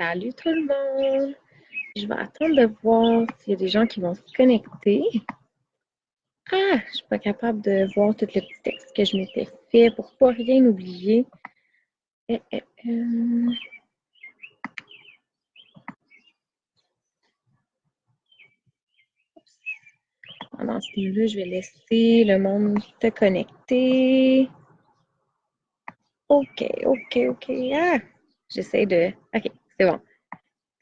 Salut tout le monde! Je vais attendre de voir s'il y a des gens qui vont se connecter. Ah, je suis pas capable de voir tout le petit texte que je m'étais fait pour pas rien oublier. Euh, euh, euh. Pendant ce temps-là, je vais laisser le monde se connecter. OK, OK, OK. Ah, j'essaie de... OK, c'est bon.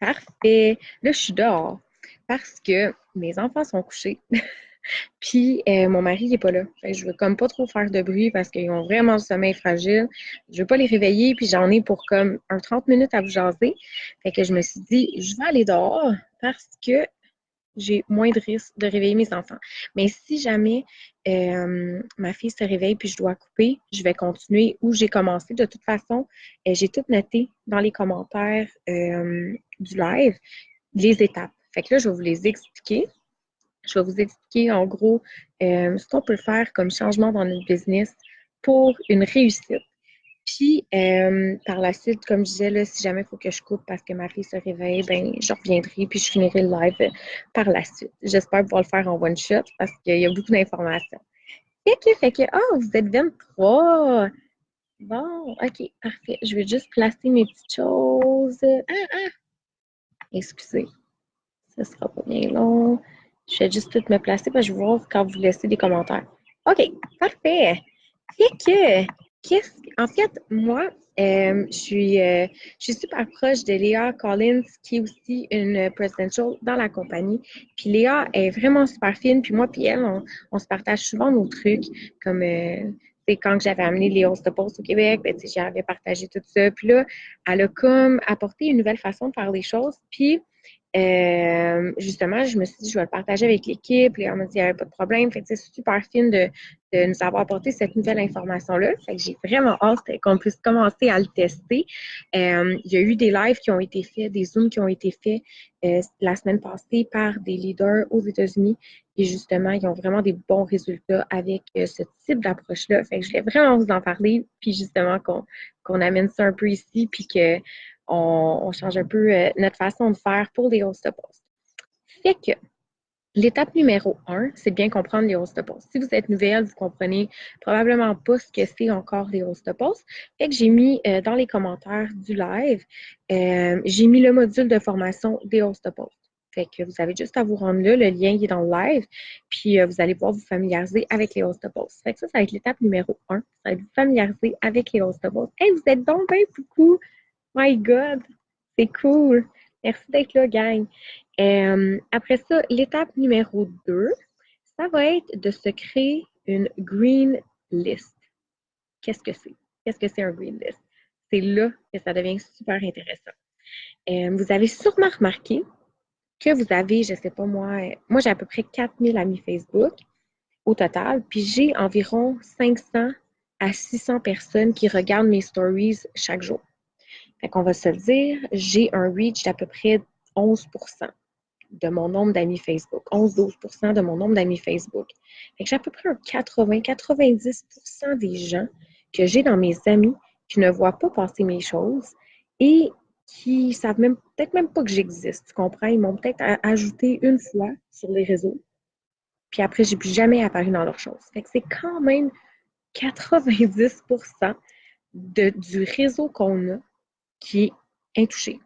Parfait. Là, je suis dehors parce que mes enfants sont couchés. Puis mon mari il est pas là. Fait que je veux comme pas trop faire de bruit parce qu'ils ont vraiment le sommeil fragile. Je veux pas les réveiller, puis j'en ai pour comme un 30 minutes à vous jaser. Fait que je me suis dit, je vais aller dehors parce que j'ai moins de risque de réveiller mes enfants. Mais si jamais ma fille se réveille puis je dois couper, je vais continuer où j'ai commencé. De toute façon, j'ai tout noté dans les commentaires du live, les étapes. Fait que là, je vais vous les expliquer. Je vais vous expliquer en gros ce qu'on peut faire comme changement dans notre business pour une réussite. Puis, par la suite, comme je disais, là, si jamais il faut que je coupe parce que ma fille se réveille, ben, je reviendrai puis je finirai le live par la suite. J'espère pouvoir le faire en one shot parce qu'il y a beaucoup d'informations. Oh, vous êtes 23! Bon, OK, parfait. Je vais juste placer mes petites choses. Excusez, ce sera pas bien long. Je vais juste tout me placer parce que je vais voir quand vous laissez des commentaires. OK, parfait. En fait, moi, je suis super proche de Léa Collins, qui est aussi une presidential dans la compagnie. Puis Léa est vraiment super fine. Puis moi, puis elle, on se partage souvent nos trucs, comme c'est quand j'avais amené les Host Post au Québec, ben, j'avais partagé tout ça. Puis là, elle a comme apporté une nouvelle façon de faire les choses. Puis justement, je me suis dit, je vais le partager avec l'équipe. Léa m'a dit, il n'y avait pas de problème. Fait que c'est super fine de nous avoir apporté cette nouvelle information-là. Fait que j'ai vraiment hâte qu'on puisse commencer à le tester. Il y a eu des lives qui ont été faits, des Zooms qui ont été faits la semaine passée par des leaders aux États-Unis. Et justement, ils ont vraiment des bons résultats avec ce type d'approche-là. Fait que je voulais vraiment vous en parler. Puis justement, qu'on amène ça un peu ici, puis qu'on change un peu notre façon de faire pour les host posts. Fait que l'étape numéro 1, c'est bien comprendre les host posts. Si vous êtes nouvelle, vous comprenez probablement pas ce que c'est encore les host posts. Fait que j'ai mis dans les commentaires du live, j'ai mis le module de formation des host posts. Fait que vous avez juste à vous rendre là, le lien est dans le live, puis vous allez pouvoir vous familiariser avec les host posts. Fait que ça va être l'étape numéro 1. Ça va être vous familiariser avec les host posts. Hey, vous êtes donc bien beaucoup! My God! C'est cool! Merci d'être là, gang! Après ça, l'étape numéro 2, ça va être de se créer une green list. Qu'est-ce que c'est? Qu'est-ce que c'est un green list? C'est là que ça devient super intéressant. Vous avez sûrement remarqué que vous avez, je ne sais pas moi j'ai à peu près 4000 amis Facebook au total, puis j'ai environ 500 à 600 personnes qui regardent mes stories chaque jour. Fait qu'on va se le dire, j'ai un reach d'à peu près 11% de mon nombre d'amis Facebook, 11-12% de mon nombre d'amis Facebook. Fait que j'ai à peu près un 80-90% des gens que j'ai dans mes amis qui ne voient pas passer mes choses et qui savent même peut-être même pas que j'existe. Tu comprends? Ils m'ont peut-être ajouté une fois sur les réseaux, puis après, j'ai plus jamais apparu dans leurs choses. Fait que c'est quand même 90% du réseau qu'on a qui est intouché.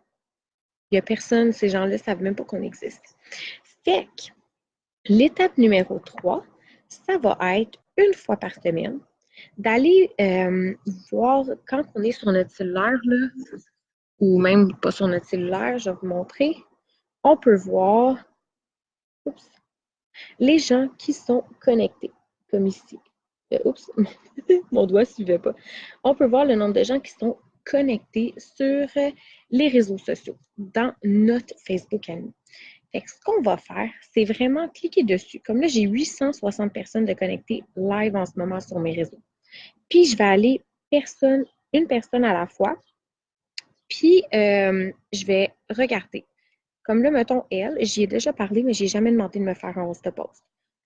Il n'y a personne, ces gens-là ne savent même pas qu'on existe. Fait que l'étape numéro 3, ça va être une fois par semaine d'aller voir quand on est sur notre cellulaire, là, ou même pas sur notre cellulaire, je vais vous montrer. On peut voir les gens qui sont connectés, comme ici. Oups, mon doigt ne suivait pas. On peut voir le nombre de gens qui sont connectés sur les réseaux sociaux dans notre Facebook Amis. Fait que ce qu'on va faire, c'est vraiment cliquer dessus. Comme là, j'ai 860 personnes de connectées live en ce moment sur mes réseaux. Puis, je vais aller une personne à la fois. Puis, je vais regarder. Comme là, mettons, elle, j'y ai déjà parlé, mais je n'ai jamais demandé de me faire un host post.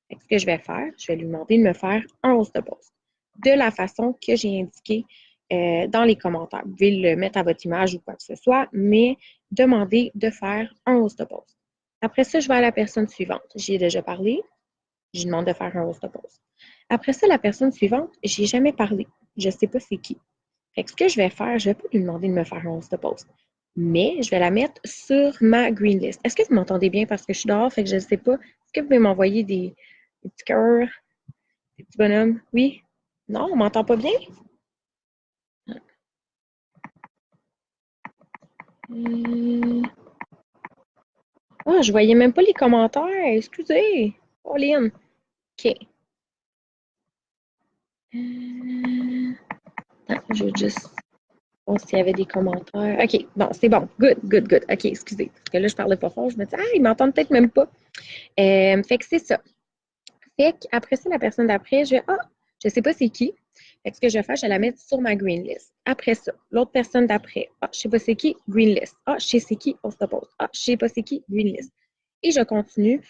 Fait que ce que je vais faire, je vais lui demander de me faire un host post de la façon que j'ai indiqué dans les commentaires. Vous pouvez le mettre à votre image ou quoi que ce soit, mais demandez de faire un host post. Après ça, je vais à la personne suivante. J'y ai déjà parlé. Je lui demande de faire un host post. Après ça, la personne suivante, j'y ai jamais parlé. Je ne sais pas c'est qui. Fait que ce que je vais faire, je ne vais pas lui demander de me faire un host post, mais je vais la mettre sur ma green list. Est-ce que vous m'entendez bien parce que je suis dehors, fait que je ne sais pas. Est-ce que vous pouvez m'envoyer des petits cœurs, des petits bonhommes? Oui? Non, on m'entend pas bien? Ah, je voyais même pas les commentaires. Excusez. Pauline. OK. Attends, je vais juste voir s'il y avait des commentaires. OK, bon, c'est bon. Good, good, good. OK, excusez. Parce que là, je parlais pas fort. Je me dis, ah, ils m'entendent peut-être même pas. Fait que c'est ça. Fait qu'après ça, la personne d'après, je sais pas c'est qui. Fait que ce que je vais faire, je vais la mettre sur ma green list. Après ça, l'autre personne d'après, je sais pas c'est qui, green list. Je sais c'est qui, on se pose. Je sais pas c'est qui, green list. Et je continue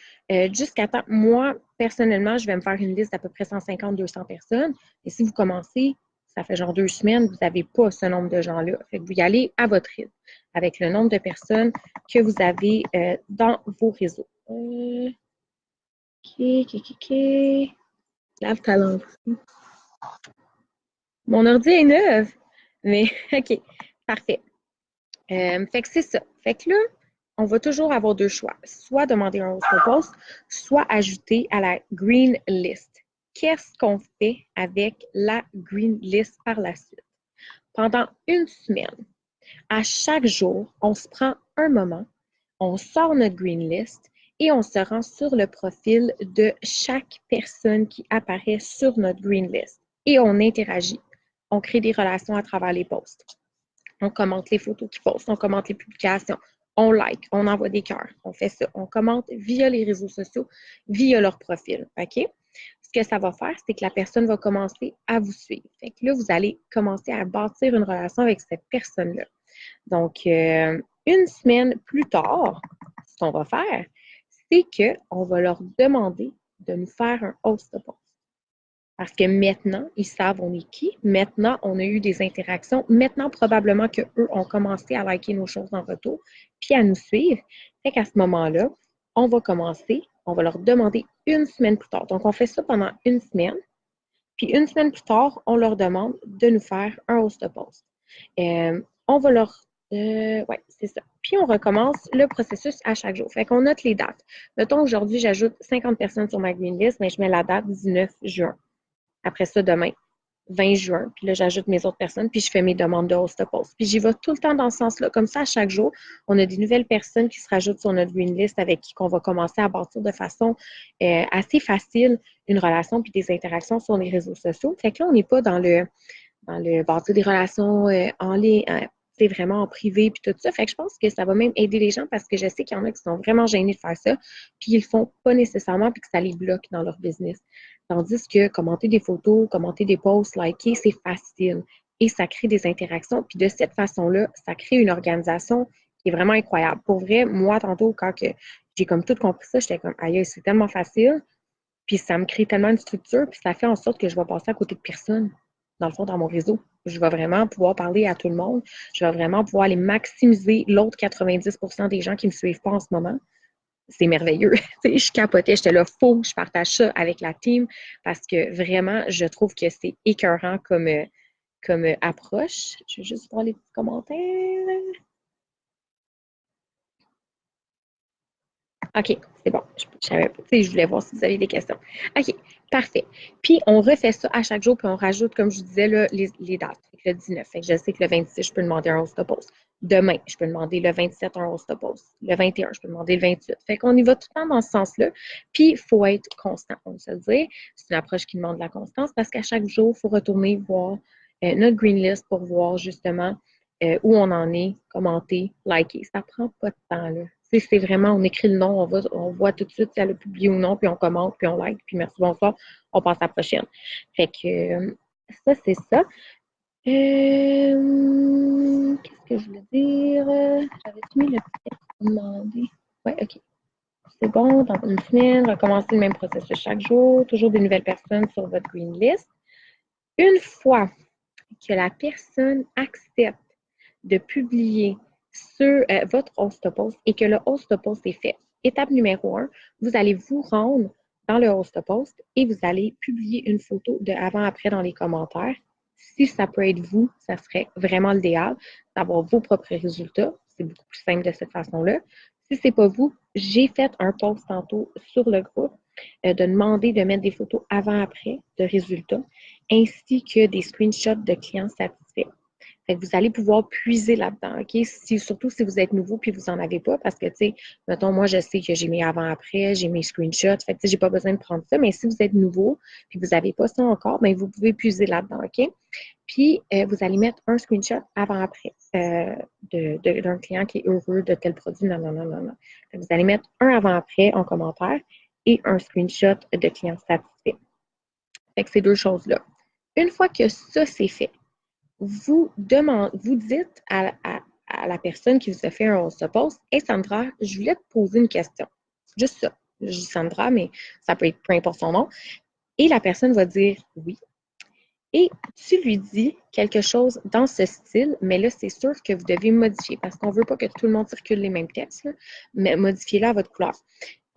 jusqu'à temps. Moi, personnellement, je vais me faire une liste d'à peu près 150-200 personnes. Et si vous commencez, ça fait genre 2 semaines, vous n'avez pas ce nombre de gens-là. Fait que vous y allez à votre rythme, avec le nombre de personnes que vous avez dans vos réseaux. OK. Lave ta langue. Mon ordi est neuf. Mais, OK, parfait. Fait que c'est ça. Fait que là, on va toujours avoir deux choix. Soit demander un host post, soit ajouter à la green list. Qu'est-ce qu'on fait avec la green list par la suite? Pendant une semaine, à chaque jour, on se prend un moment, on sort notre green list et on se rend sur le profil de chaque personne qui apparaît sur notre green list. Et on interagit. On crée des relations à travers les posts. On commente les photos qu'ils postent, on commente les publications, on like, on envoie des cœurs, on fait ça. On commente via les réseaux sociaux, via leur profil. OK? Ce que ça va faire, c'est que la personne va commencer à vous suivre. Fait que là, vous allez commencer à bâtir une relation avec cette personne-là. Donc, une semaine plus tard, ce qu'on va faire, c'est qu'on va leur demander de nous faire un host post. Parce que maintenant, ils savent on est qui. Maintenant, on a eu des interactions. Maintenant, probablement qu'eux ont commencé à liker nos choses en retour, puis à nous suivre. Fait qu'à ce moment-là, on va commencer, on va leur demander une semaine plus tard. Donc, on fait ça pendant une semaine. Puis une semaine plus tard, on leur demande de nous faire un host post. On va leur... ouais, c'est ça. Puis on recommence le processus à chaque jour. Fait qu'on note les dates. Mettons, aujourd'hui, j'ajoute 50 personnes sur ma green list, mais je mets la date 19 juin. Après ça, demain, 20 juin. Puis là, j'ajoute mes autres personnes, puis je fais mes demandes de host post. Puis j'y vais tout le temps dans ce sens-là. Comme ça, à chaque jour, on a des nouvelles personnes qui se rajoutent sur notre green list avec qui on va commencer à bâtir de façon assez facile une relation puis des interactions sur les réseaux sociaux. Fait que là, on n'est pas dans le bâtir des relations en ligne, c'est vraiment en privé puis tout ça. Fait que je pense que ça va même aider les gens parce que je sais qu'il y en a qui sont vraiment gênés de faire ça, puis ils le font pas nécessairement puis que ça les bloque dans leur business. Tandis que commenter des photos, commenter des posts, liker, c'est facile et ça crée des interactions. Puis de cette façon-là, ça crée une organisation qui est vraiment incroyable. Pour vrai, moi, tantôt, quand que j'ai comme tout compris ça, j'étais comme, aïe, c'est tellement facile. Puis ça me crée tellement une structure, puis ça fait en sorte que je vais passer à côté de personne, dans le fond, dans mon réseau. Je vais vraiment pouvoir parler à tout le monde. Je vais vraiment pouvoir aller maximiser l'autre 90% des gens qui ne me suivent pas en ce moment. C'est merveilleux. Je capotais, j'étais là, faux, je partage ça avec la team parce que vraiment, je trouve que c'est écœurant comme approche. Je vais juste voir les petits commentaires. OK, c'est bon. Je voulais voir si vous avez des questions. OK, parfait. Puis, on refait ça à chaque jour, puis on rajoute, comme je vous disais, là, les dates. Fait que le 19, fait que je sais que le 26, je peux demander un host post. Demain, je peux demander le 27 un host post. Le 21, je peux demander le 28. Fait qu'on y va tout le temps dans ce sens-là. Puis, il faut être constant, on va se le dire. C'est une approche qui demande de la constance parce qu'à chaque jour, il faut retourner voir notre green list pour voir justement où on en est, commenter, liker. Ça prend pas de temps, là. C'est vraiment, on écrit le nom, on voit tout de suite si elle a publié ou non, puis on commente, puis on like, puis merci, bonsoir, on passe à la prochaine. Fait que ça, c'est ça. Qu'est-ce que je voulais dire? J'avais mis le petit demander. Ouais, OK. C'est bon, dans une semaine, recommencer le même processus chaque jour, toujours des nouvelles personnes sur votre green list. Une fois que la personne accepte de publier sur votre host post et que le host post est fait. Étape numéro 1, vous allez vous rendre dans le host post et vous allez publier une photo de avant-après dans les commentaires. Si ça peut être vous, ça serait vraiment l'idéal d'avoir vos propres résultats. C'est beaucoup plus simple de cette façon-là. Si ce n'est pas vous, j'ai fait un post tantôt sur le groupe de demander de mettre des photos avant-après de résultats ainsi que des screenshots de clients satisfaits. Fait que vous allez pouvoir puiser là-dedans, OK? Surtout si vous êtes nouveau puis vous n'en avez pas, parce que, tu sais, mettons, moi, je sais que j'ai mes avant-après, j'ai mes screenshots, fait que, tu sais, j'ai pas besoin de prendre ça, mais si vous êtes nouveau puis vous n'avez pas ça encore, bien, vous pouvez puiser là-dedans, OK? Puis, vous allez mettre un screenshot avant-après d'un client qui est heureux de tel produit, non, non, non, non, non. Vous allez mettre un avant-après en commentaire et un screenshot de client satisfait. Fait que ces deux choses-là. Une fois que ça, c'est fait, vous dites à la personne qui vous a fait un post, « Hey Sandra, je voulais te poser une question. » Juste ça. Je dis Sandra, mais ça peut être peu importe son nom. Et la personne va dire oui. Et tu lui dis quelque chose dans ce style, mais là, c'est sûr que vous devez modifier parce qu'on ne veut pas que tout le monde circule les mêmes textes, là, mais modifiez-le à votre couleur.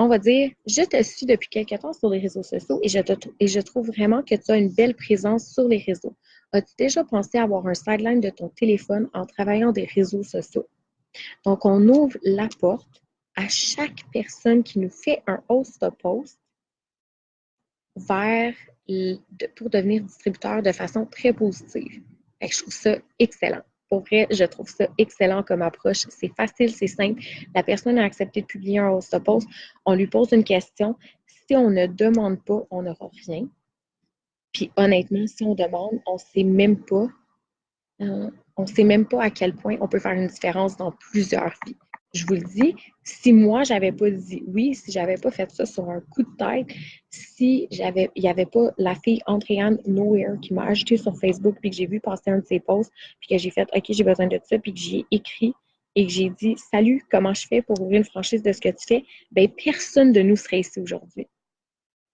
On va dire, je te suis depuis quelque temps sur les réseaux sociaux et je trouve vraiment que tu as une belle présence sur les réseaux. As-tu déjà pensé à avoir un sideline de ton téléphone en travaillant des réseaux sociaux? Donc, on ouvre la porte à chaque personne qui nous fait un host post pour devenir distributeur de façon très positive. Fait que je trouve ça excellent. Pour vrai, je trouve ça excellent comme approche. C'est facile, c'est simple. La personne a accepté de publier un host post. On lui pose une question. Si on ne demande pas, on n'aura rien. Puis honnêtement, si on demande, on ne sait même pas à quel point on peut faire une différence dans plusieurs vies. Je vous le dis, si moi, j'avais pas dit oui, si j'avais pas fait ça sur un coup de tête, si il n'y avait pas la fille Andréane Nowhere qui m'a ajouté sur Facebook, puis que j'ai vu passer un de ses posts, puis que j'ai fait OK, j'ai besoin de ça, puis que j'ai écrit et que j'ai dit salut, comment je fais pour ouvrir une franchise de ce que tu fais, bien, personne de nous serait ici aujourd'hui.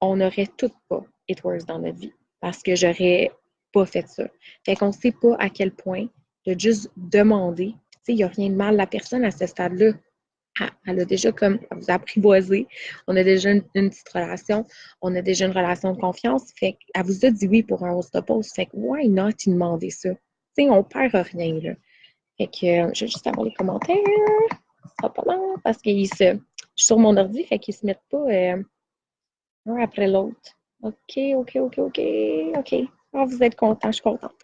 On n'aurait toutes pas It Works dans notre vie parce que j'aurais pas fait ça. Fait qu'on ne sait pas à quel point de juste demander. Tu sais, il n'y a rien de mal. La personne à ce stade-là, elle a déjà comme vous apprivoisé. On a déjà une petite relation. On a déjà une relation de confiance. Fait qu'elle vous a dit oui pour un host post. Fait que why not y demander ça? Tu sais, on perd rien, là. Fait que je vais juste avoir les commentaires. Ça sera pas long parce je suis sur mon ordi, fait qu'ils se mettent pas un après l'autre. OK, OK, OK, OK, OK. Ah, vous êtes content, je suis contente.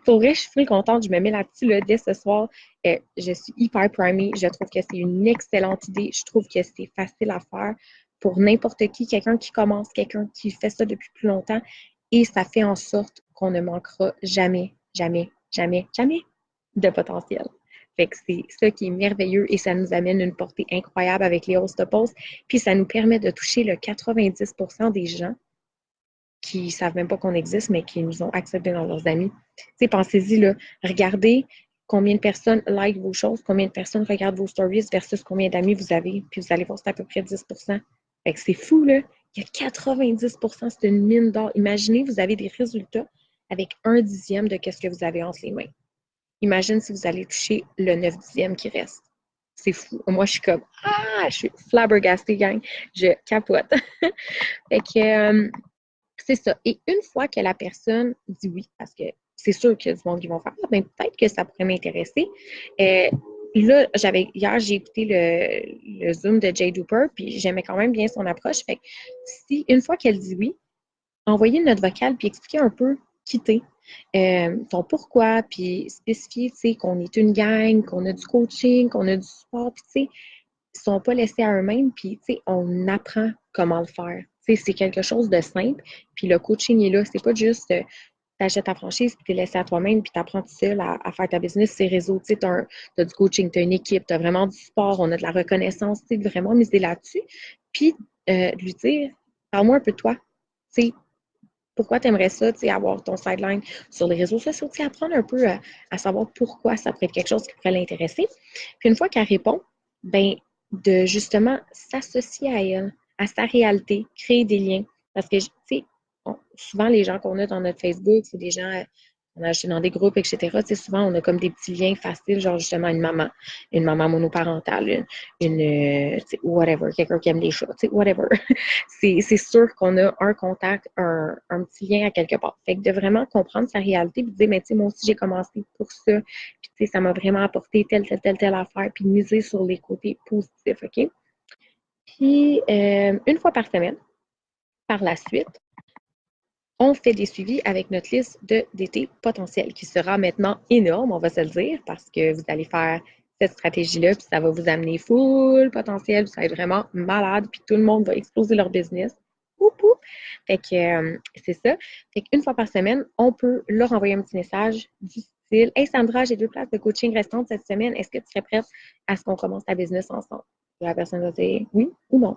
Pour vrai, je suis full contente. Je me mets là-dessus là, dès ce soir. Je suis hyper primée. Je trouve que c'est une excellente idée. Je trouve que c'est facile à faire pour n'importe qui, quelqu'un qui commence, quelqu'un qui fait ça depuis plus longtemps. Et ça fait en sorte qu'on ne manquera jamais, jamais, jamais, jamais de potentiel. Fait que c'est ça qui est merveilleux et ça nous amène une portée incroyable avec les host posts. Puis ça nous permet de toucher le 90% des gens qui ne savent même pas qu'on existe, mais qui nous ont acceptés dans leurs amis. Tu pensez-y, là, regardez combien de personnes like vos choses, combien de personnes regardent vos stories versus combien d'amis vous avez, puis vous allez voir, c'est à peu près 10%. Fait que c'est fou, là. Il y a 90%, c'est une mine d'or. Imaginez, vous avez des résultats avec 1/10 de ce que vous avez entre les mains. Imagine si vous allez toucher le 9/10 qui reste. C'est fou. Moi, je suis comme, je suis flabbergastée, gang. Je capote. Fait que, c'est ça. Et une fois que la personne dit oui, parce que c'est sûr qu'il y a du monde qui vont faire, ben peut-être que ça pourrait m'intéresser. Là, hier, j'ai écouté le Zoom de Jay Duper, puis j'aimais quand même bien son approche. Fait que si, une fois qu'elle dit oui, envoyer une note vocale, puis expliquer un peu qui t'es, ton pourquoi, puis spécifier, tu sais, qu'on est une gang, qu'on a du coaching, qu'on a du support, puis tu sais, ils sont pas laissés à eux-mêmes, puis tu sais, on apprend comment le faire. Tu sais, c'est quelque chose de simple, puis le coaching est là. C'est pas juste t'achètes ta franchise, puis t'es laissé à toi-même, puis t'apprends tout seul à faire ta business, ces réseaux. Tu sais, t'as du coaching, t'as une équipe, t'as vraiment du sport, on a de la reconnaissance, tu sais, vraiment miser là-dessus. Puis de lui dire, parle-moi un peu de toi. Tu sais, pourquoi tu aimerais ça, tu sais, avoir ton sideline sur les réseaux sociaux, tu sais, apprendre un peu à savoir pourquoi ça pourrait être quelque chose qui pourrait l'intéresser. Puis une fois qu'elle répond, ben de justement s'associer à elle, à sa réalité, créer des liens. Parce que, tu sais, souvent les gens qu'on a dans notre Facebook, c'est des gens on a acheté dans des groupes, etc. Tu sais, souvent, on a comme des petits liens faciles, genre justement une maman monoparentale, tu sais, whatever, quelqu'un qui aime les chats, tu sais, whatever. C'est sûr qu'on a un contact, un petit lien à quelque part. Fait que de vraiment comprendre sa réalité, puis de dire, mais tu sais, moi aussi, j'ai commencé pour ça, puis tu sais, ça m'a vraiment apporté telle affaire, puis de miser sur les côtés positifs, OK? Puis, une fois par semaine, par la suite, on fait des suivis avec notre liste d'été potentielle qui sera maintenant énorme, on va se le dire, parce que vous allez faire cette stratégie-là, puis ça va vous amener full potentiel, vous allez être vraiment malade, puis tout le monde va exploser leur business. Oup, oup. Fait que c'est ça. Fait qu'une fois par semaine, on peut leur envoyer un petit message du style Hey Sandra, j'ai 2 places de coaching restantes cette semaine. Est-ce que tu serais prête à ce qu'on commence ta business ensemble? La personne va dire oui ou non.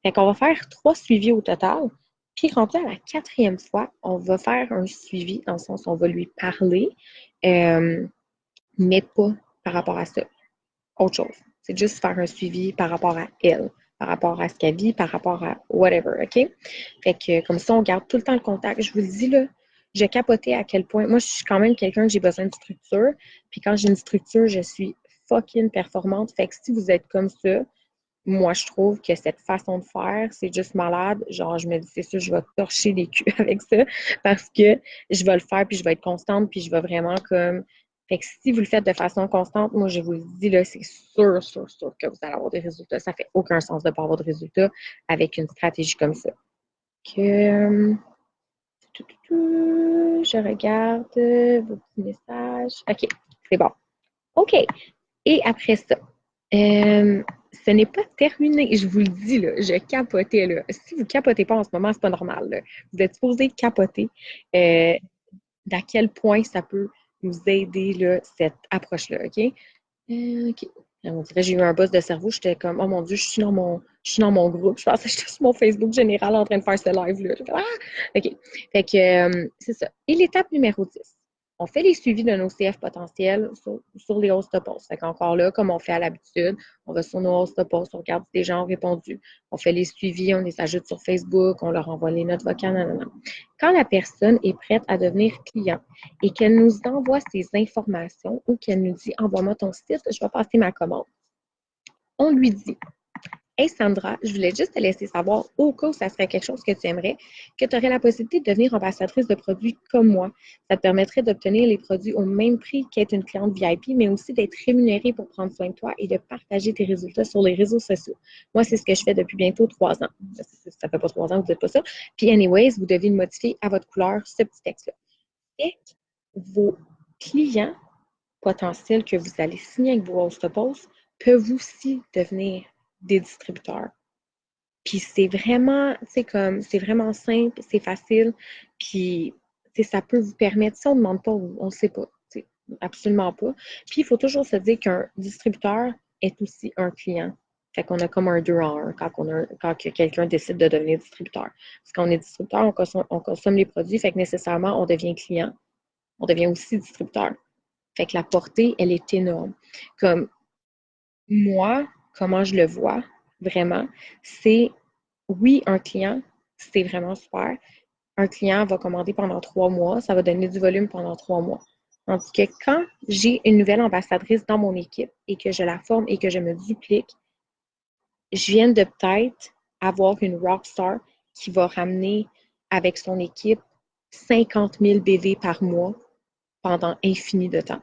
Fait qu'on va faire 3 suivis au total. Puis, rendu à la 4e fois, on va faire un suivi, dans le sens où on va lui parler, mais pas par rapport à ça. Autre chose. C'est juste faire un suivi par rapport à elle, par rapport à ce qu'elle vit, par rapport à whatever, OK? Fait que comme ça, on garde tout le temps le contact. Je vous le dis, là, je capotais à quel point. Moi, je suis quand même quelqu'un que j'ai besoin de structure. Puis quand j'ai une structure, je suis fucking performante. Fait que si vous êtes comme ça, moi, je trouve que cette façon de faire, c'est juste malade. Genre, je me dis, c'est sûr, je vais torcher les culs avec ça parce que je vais le faire, puis je vais être constante, puis je vais vraiment comme. Fait que si vous le faites de façon constante, moi, je vous le dis, là, c'est sûr que vous allez avoir des résultats. Ça fait aucun sens de ne pas avoir de résultats avec une stratégie comme ça. Que, je regarde vos petits messages. OK, c'est bon. OK. Et après ça, ce n'est pas terminé, je vous le dis, là, je capotais. Là. Si vous ne capotez pas en ce moment, c'est pas normal. Là. Vous êtes supposé capoter euh, d'à quel point ça peut nous aider, là, cette approche-là, OK? OK. On dirait que j'ai eu un buzz de cerveau. J'étais comme, oh mon Dieu, je suis dans mon groupe. Je pensais que j'étais sur mon Facebook général en train de faire ce live-là. Ah! OK. Fait que c'est ça. Et l'étape numéro 10. On fait les suivis de nos CF potentiels sur les hosts de post. Fait qu'encore là, comme on fait à l'habitude, on va sur nos hosts de post, on regarde si des gens ont répondu. On fait les suivis, on les ajoute sur Facebook, on leur envoie les notes vocales, nanana. Quand la personne est prête à devenir client et qu'elle nous envoie ses informations ou qu'elle nous dit envoie-moi ton site, je vais passer ma commande. On lui dit Hey Sandra, je voulais juste te laisser savoir, au cas où ça serait quelque chose que tu aimerais, que tu aurais la possibilité de devenir ambassadrice de produits comme moi. Ça te permettrait d'obtenir les produits au même prix qu'être une cliente VIP, mais aussi d'être rémunérée pour prendre soin de toi et de partager tes résultats sur les réseaux sociaux. Moi, c'est ce que je fais depuis bientôt 3 ans. Ça fait pas 3 ans, vous dites pas ça. Puis, anyways, vous devez le modifier à votre couleur, ce petit texte-là. Et vos clients potentiels que vous allez signer avec vos host posts peuvent aussi devenir des distributeurs. Puis c'est vraiment, c'est vraiment simple, c'est facile, puis ça peut vous permettre, si on ne demande pas, on ne sait pas, absolument pas. Puis il faut toujours se dire qu'un distributeur est aussi un client. Fait qu'on a comme un 2 en 1 quand quelqu'un décide de devenir distributeur. Parce qu'on est distributeur, on consomme les produits, fait que nécessairement, on devient client, on devient aussi distributeur. Fait que la portée, elle est énorme. Comme moi, comment je le vois, vraiment, c'est oui, un client, c'est vraiment super. Un client va commander pendant 3 mois, ça va donner du volume pendant 3 mois. Tandis que quand j'ai une nouvelle ambassadrice dans mon équipe et que je la forme et que je me duplique, je viens de peut-être avoir une rockstar qui va ramener avec son équipe 50 000 BV par mois pendant infini de temps.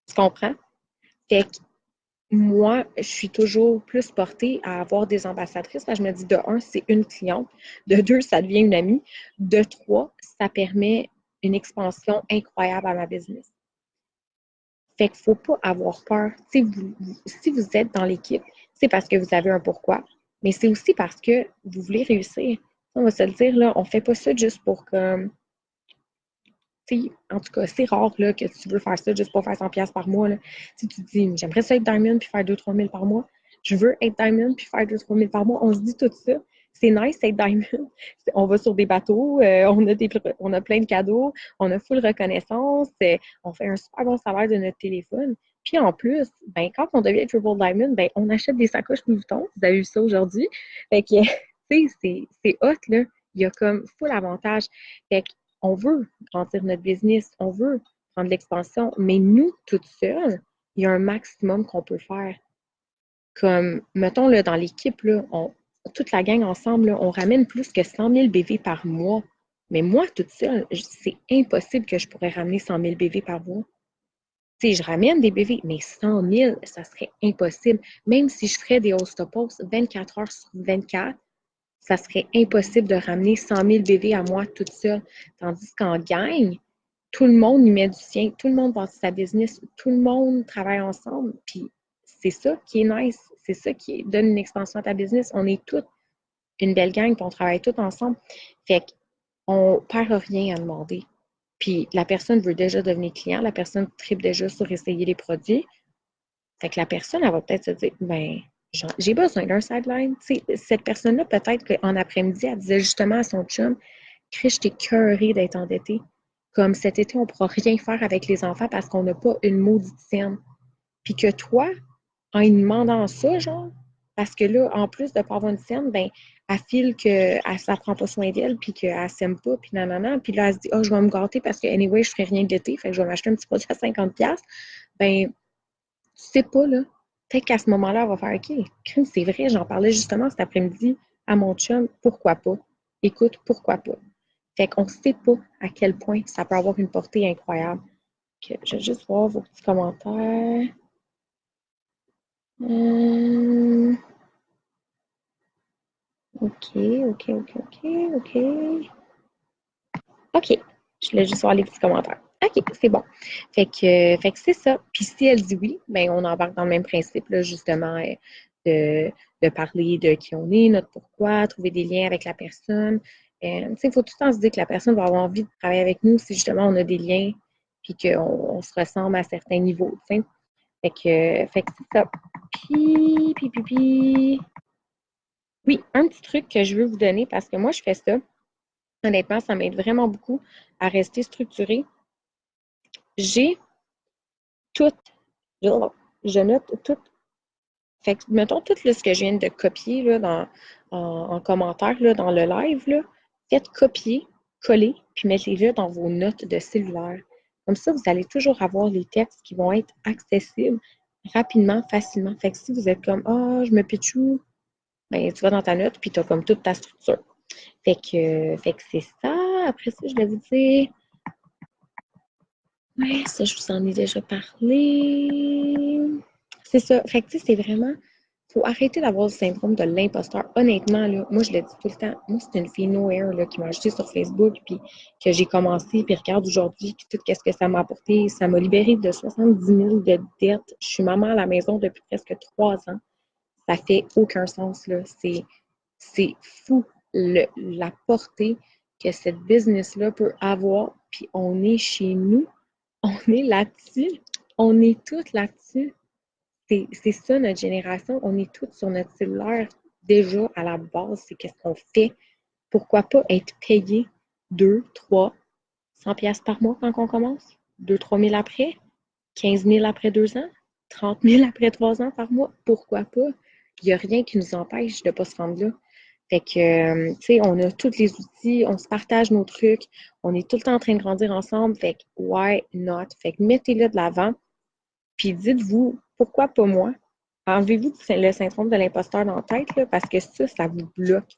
Tu comprends? Fait que moi, je suis toujours plus portée à avoir des ambassadrices. Je me dis, de un, c'est une cliente. De deux, ça devient une amie. De trois, ça permet une expansion incroyable à ma business. Fait qu'il ne faut pas avoir peur. Si vous êtes dans l'équipe, c'est parce que vous avez un pourquoi, mais c'est aussi parce que vous voulez réussir. On va se le dire, là, on ne fait pas ça juste pour comme. En tout cas, c'est rare là, que tu veux faire ça juste pour faire 100$ par mois. Là. Si tu te dis, j'aimerais ça être Diamond puis faire 2-3 000 par mois. Je veux être Diamond puis faire 2-3 000 par mois. On se dit tout ça. C'est nice être Diamond. On va sur des bateaux, on a plein de cadeaux, on a full reconnaissance, on fait un super bon salaire de notre téléphone. Puis en plus, ben, quand on devient Triple Diamond, ben, on achète des sacoches Louis Vuitton. Vous avez vu ça aujourd'hui. Fait que, c'est hot, là. Il y a comme full avantage. Fait que on veut grandir notre business, on veut prendre l'expansion, mais nous, toutes seules, il y a un maximum qu'on peut faire. Comme, mettons, là, dans l'équipe, là, toute la gang ensemble, là, on ramène plus que 100 000 BV par mois. Mais moi, toute seule, c'est impossible que je pourrais ramener 100 000 BV par mois. Tu sais, je ramène des BV, mais 100 000, ça serait impossible. Même si je ferais des host-to-post 24 heures sur 24, ça serait impossible de ramener 100 000 BV à moi toute seule. Tandis qu'en gang, tout le monde y met du sien, tout le monde pense à sa business, tout le monde travaille ensemble. Puis c'est ça qui est nice, c'est ça qui donne une expansion à ta business. On est toutes une belle gang, puis on travaille toutes ensemble. Fait qu'on ne perd rien à demander. Puis la personne veut déjà devenir client, la personne tripe déjà sur essayer les produits. Fait que la personne, elle va peut-être se dire, ben, j'ai besoin d'un sideline. Tu sais, cette personne-là, peut-être qu'en après-midi, elle disait justement à son chum, Chris, j'étais cœurée d'être endettée. Comme cet été, on ne pourra rien faire avec les enfants parce qu'on n'a pas une maudite scène. Puis que toi, en lui demandant ça, genre, parce que là, en plus de ne pas avoir une scène, ben, elle file qu'elle ne prend pas soin d'elle, puis qu'elle ne s'aime pas, puis nanana. Puis là, elle se dit, oh, je vais me gâter parce que, anyway, je ne ferai rien de l'été, fait que je vais m'acheter un petit produit à 50$. Ben, tu sais pas, là. Peut-être qu'à ce moment-là, elle va faire, OK, crime, c'est vrai, j'en parlais justement cet après-midi à mon chum, pourquoi pas? Écoute, pourquoi pas? Fait qu'on ne sait pas à quel point ça peut avoir une portée incroyable. Que je vais juste voir vos petits commentaires. Hum, OK, OK, OK, OK, OK. OK. Je voulais juste voir les petits commentaires. OK, c'est bon. Fait que c'est ça. Puis si elle dit oui, ben on embarque dans le même principe, là, justement, de, de parler de qui on est, notre pourquoi, trouver des liens avec la personne. Tu sais, il faut tout le temps se dire que la personne va avoir envie de travailler avec nous si justement on a des liens puis qu'on se ressemble à certains niveaux, tu sais. Fait que c'est ça. Puis. Oui, un petit truc que je veux vous donner parce que moi, je fais ça. Honnêtement, ça m'aide vraiment beaucoup à rester structurée. J'ai tout, je note tout. Fait que, mettons, tout là, ce que je viens de copier là, en commentaire là, dans le live, là, faites copier, coller, puis mettez-le dans vos notes de cellulaire. Comme ça, vous allez toujours avoir les textes qui vont être accessibles rapidement, facilement. Fait que si vous êtes comme, ah, je me pitchoue, ben, tu vas dans ta note, puis tu as comme toute ta structure. Fait que c'est ça. Après ça, je vais vous dire. Ouais, ça, je vous en ai déjà parlé. C'est ça. Fait que, tu sais, c'est vraiment. Faut arrêter d'avoir le syndrome de l'imposteur. Honnêtement, là, moi, je le dis tout le temps. Moi, c'est une fille nowhere là, qui m'a acheté sur Facebook, puis que j'ai commencé, puis regarde aujourd'hui, puis tout ce que ça m'a apporté. Ça m'a libéré de 70 000 de dettes. Je suis maman à la maison depuis presque 3 ans. Ça fait aucun sens, là. C'est fou la portée que cette business-là peut avoir. Puis on est chez nous, on est là-dessus, on est toutes là-dessus. C'est ça notre génération, on est toutes sur notre cellulaire déjà à la base, c'est qu'est-ce qu'on fait. Pourquoi pas être payé 2, 3, 100 pièces par mois quand on commence? 2, 3 000 après? 15 000 après 2 ans? 30 000 après 3 ans par mois? Pourquoi pas? Il n'y a rien qui nous empêche de ne pas se rendre là. Fait que, tu sais, on a tous les outils, on se partage nos trucs, on est tout le temps en train de grandir ensemble. Fait que, why not? Fait que mettez-le de l'avant, puis dites-vous, pourquoi pas moi? Enlevez-vous le syndrome de l'imposteur dans la tête, là, parce que ça vous bloque.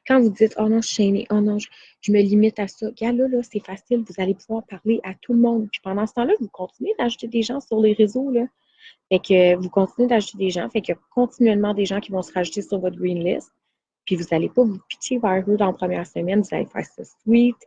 Quand vous dites, oh non, je suis gênée, oh non, je me limite à ça, regarde là, c'est facile, vous allez pouvoir parler à tout le monde. Puis pendant ce temps-là, vous continuez d'ajouter des gens sur les réseaux, là. Fait que vous continuez d'ajouter des gens, fait qu'il y a continuellement des gens qui vont se rajouter sur votre green list. Puis vous n'allez pas vous pitcher vers eux dans la première semaine, vous allez faire ça sweet,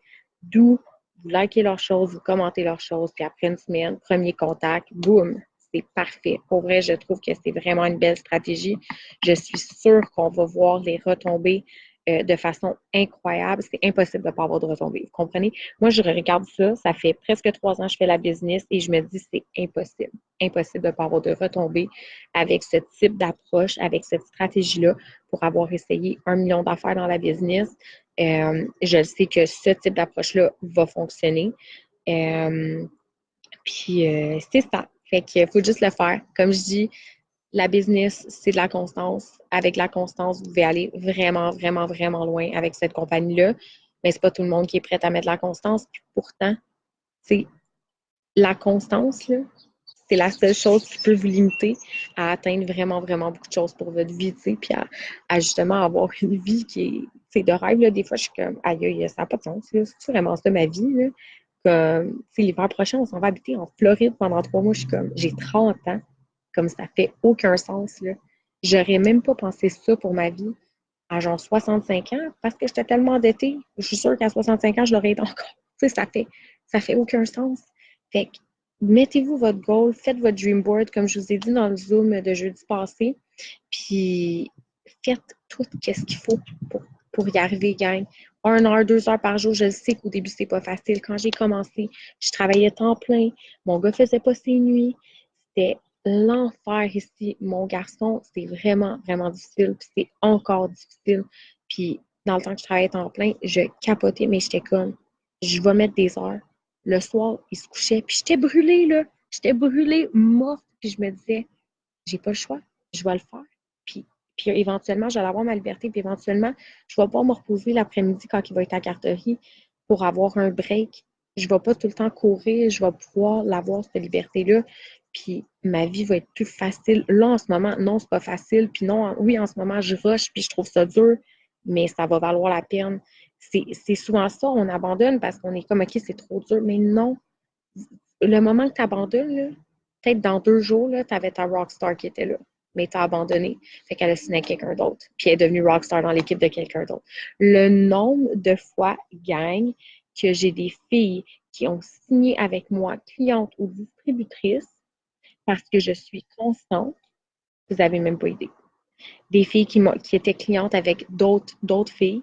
doux, vous likez leurs choses, vous commentez leurs choses, puis après une semaine, premier contact, boum, c'est parfait. Pour vrai, je trouve que c'est vraiment une belle stratégie. Je suis sûre qu'on va voir les retombées de façon incroyable. C'est impossible de ne pas avoir de retombées. Vous comprenez? Moi, je regarde ça. Ça fait presque 3 ans que je fais la business et je me dis c'est impossible. Impossible de ne pas avoir de retombées avec ce type d'approche, avec cette stratégie-là pour avoir essayé 1 million d'affaires dans la business. Je sais que ce type d'approche-là va fonctionner. Puis c'est ça. Fait qu'il faut juste le faire. Comme je dis, la business, c'est de la constance. Avec la constance, vous pouvez aller vraiment, vraiment, vraiment loin avec cette compagnie-là. Mais c'est pas tout le monde qui est prêt à mettre la constance. Puis pourtant, c'est la constance, là, c'est la seule chose qui peut vous limiter à atteindre vraiment, vraiment beaucoup de choses pour votre vie, tu sais, puis à justement avoir une vie qui est, tu sais, de rêve, là. Des fois, je suis comme, aïe, aïe, ça n'a pas de sens, là. C'est vraiment ça, ma vie, là. Comme, tu sais, l'hiver prochain, on s'en va habiter en Floride pendant 3 mois. Je suis comme, j'ai 30 ans, comme ça fait aucun sens, là. J'aurais même pas pensé ça pour ma vie à genre 65 ans parce que j'étais tellement endettée. Je suis sûre qu'à 65 ans, je l'aurais été encore. Tu sais, ça fait aucun sens. Fait que mettez-vous votre goal, faites votre dream board, comme je vous ai dit dans le Zoom de jeudi passé, puis faites tout ce qu'il faut pour y arriver, gang. 1 heure, 2 heures par jour, je le sais qu'au début, c'est pas facile. Quand j'ai commencé, je travaillais temps plein. Mon gars faisait pas ses nuits. C'était l'enfer ici. Mon garçon, c'est vraiment, vraiment difficile. Puis c'est encore difficile. Puis dans le temps que je travaillais temps plein, je capotais, mais j'étais comme, je vais mettre des heures. Le soir, il se couchait, puis j'étais brûlée, là. J'étais brûlée, morte. Puis je me disais, j'ai pas le choix, je vais le faire. Puis, puis éventuellement, j'allais avoir ma liberté, puis éventuellement, je vais pas me reposer l'après-midi quand il va être à la garderie pour avoir un break. Je vais pas tout le temps courir, je vais pouvoir l'avoir, cette liberté-là. Puis ma vie va être plus facile. Là, en ce moment, non, c'est pas facile. Puis non, oui, en ce moment, je rush, puis je trouve ça dur, mais ça va valoir la peine. C'est souvent ça, on abandonne parce qu'on est comme, OK, c'est trop dur. Mais non, le moment que tu abandonnes, peut-être dans 2 jours, tu avais ta rockstar qui était là, mais tu as abandonné. Fait qu'elle a signé avec quelqu'un d'autre. Puis elle est devenue rockstar dans l'équipe de quelqu'un d'autre. Le nombre de fois, gang, que j'ai des filles qui ont signé avec moi, clientes ou distributrices, parce que je suis constante, vous n'avez même pas idée. Des filles qui étaient clientes avec d'autres filles,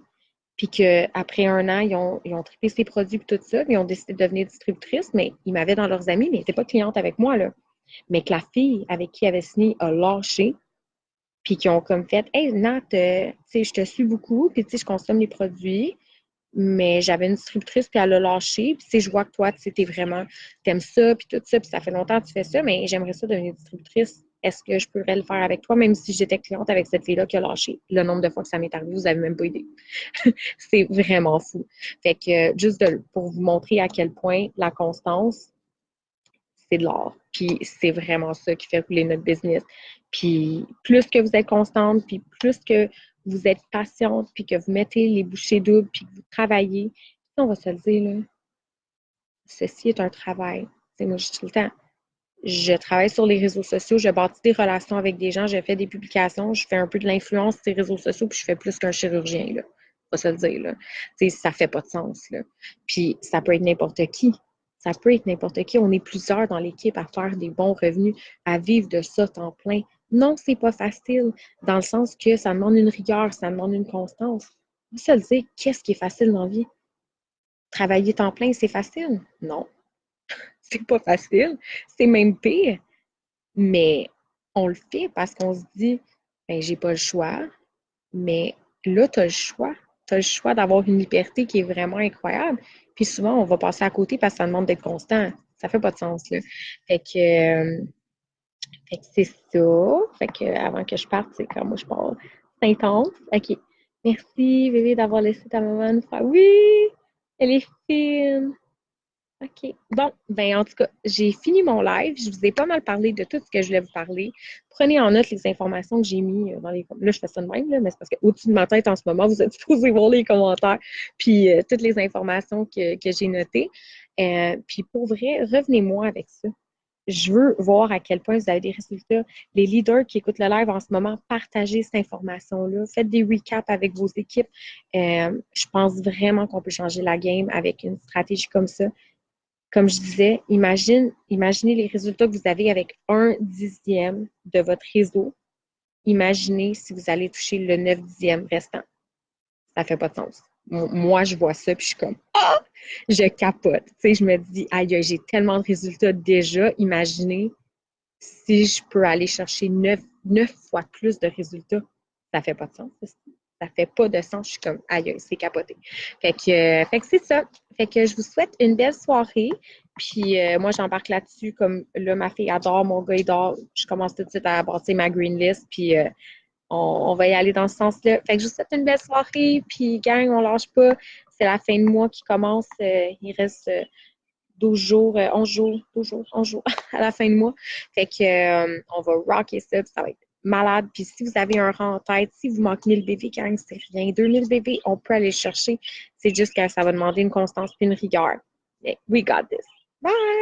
puis qu'après 1 an, ils ont trippé ces produits et tout ça, puis ils ont décidé de devenir distributrices, mais ils m'avaient dans leurs amis, mais ils n'étaient pas clientes avec moi, là. Mais que la fille avec qui elle avait signé a lâché, puis qui ont comme fait, hey Nat, tu sais, je te suis beaucoup, puis tu sais, je consomme les produits, mais j'avais une distributrice, puis elle a lâché, puis tu sais, je vois que toi, tu sais, t'aimes ça, puis tout ça, puis ça fait longtemps que tu fais ça, mais j'aimerais ça devenir distributrice. Est-ce que je pourrais le faire avec toi, même si j'étais cliente avec cette fille-là qui a lâché? Le nombre de fois que ça m'est arrivé, vous n'avez même pas idée. C'est vraiment fou. Fait que juste pour vous montrer à quel point la constance, c'est de l'or. Puis c'est vraiment ça qui fait rouler notre business. Puis plus que vous êtes constante, puis plus que vous êtes patiente, puis que vous mettez les bouchées doubles, puis que vous travaillez, on va se le dire, là, ceci est un travail. T'sais, moi, je dis tout le temps, je travaille sur les réseaux sociaux, je bâtis des relations avec des gens, je fais des publications, je fais un peu de l'influence sur les réseaux sociaux, puis je fais plus qu'un chirurgien, là. On va se le dire, là. Tu sais, ça fait pas de sens, là. Puis ça peut être n'importe qui. Ça peut être n'importe qui. On est plusieurs dans l'équipe à faire des bons revenus, à vivre de ça temps plein. Non, c'est pas facile, dans le sens que ça demande une rigueur, ça demande une constance. On va se le dire, qu'est-ce qui est facile dans la vie? Travailler temps plein, c'est facile? Non, c'est pas facile. C'est même pire. Mais on le fait parce qu'on se dit, ben, j'ai pas le choix. Mais là, tu as le choix. Tu as le choix d'avoir une liberté qui est vraiment incroyable. Puis souvent, on va passer à côté parce que ça demande d'être constant. Ça fait pas de sens, là. Fait que c'est ça. Fait que avant que je parte, c'est quand moi je pars. C'est intense. OK. Merci, bébé, d'avoir laissé ta maman nous faire. Oui! Elle est fine. OK. Bon, ben en tout cas, j'ai fini mon live. Je vous ai pas mal parlé de tout ce que je voulais vous parler. Prenez en note les informations que j'ai mis dans les... Là, je fais ça de même, là, mais c'est parce qu'au-dessus de ma tête en ce moment, vous êtes supposés voir les commentaires, puis toutes les informations que j'ai notées. Puis pour vrai, revenez-moi avec ça. Je veux voir à quel point vous avez des résultats. Les leaders qui écoutent le live en ce moment, partagez cette information-là. Faites des recaps avec vos équipes. Je pense vraiment qu'on peut changer la game avec une stratégie comme ça. Comme je disais, imaginez les résultats que vous avez avec 1/10 de votre réseau. Imaginez si vous allez toucher le 9/10 restant. Ça fait pas de sens. Moi, je vois ça, puis je suis comme, ah! Je capote. Tu sais, je me dis, aïe, j'ai tellement de résultats déjà. Imaginez si je peux aller chercher 9 fois plus de résultats. Ça fait pas de sens. Ça fait pas de sens. Je suis comme, aïe, c'est capoté. Fait que c'est ça. Fait que je vous souhaite une belle soirée. Puis moi, j'embarque là-dessus. Comme là, ma fille adore, mon gars, il dort. Je commence tout de suite à bâtir ma green list. Puis on va y aller dans ce sens-là. Fait que je vous souhaite une belle soirée. Puis gang, on lâche pas. c'est la fin de mois qui commence. Il reste 12 jours, 11 jours, 12 jours, 11 jours à la fin de mois. Fait que on va rocker ça, puis ça va être malade. Puis si vous avez un rang en tête, si vous manquez 1000 BV, gang, c'est rien. 2000 BV, on peut aller le chercher. C'est juste que ça va demander une constance et une rigueur. Mais we got this. Bye!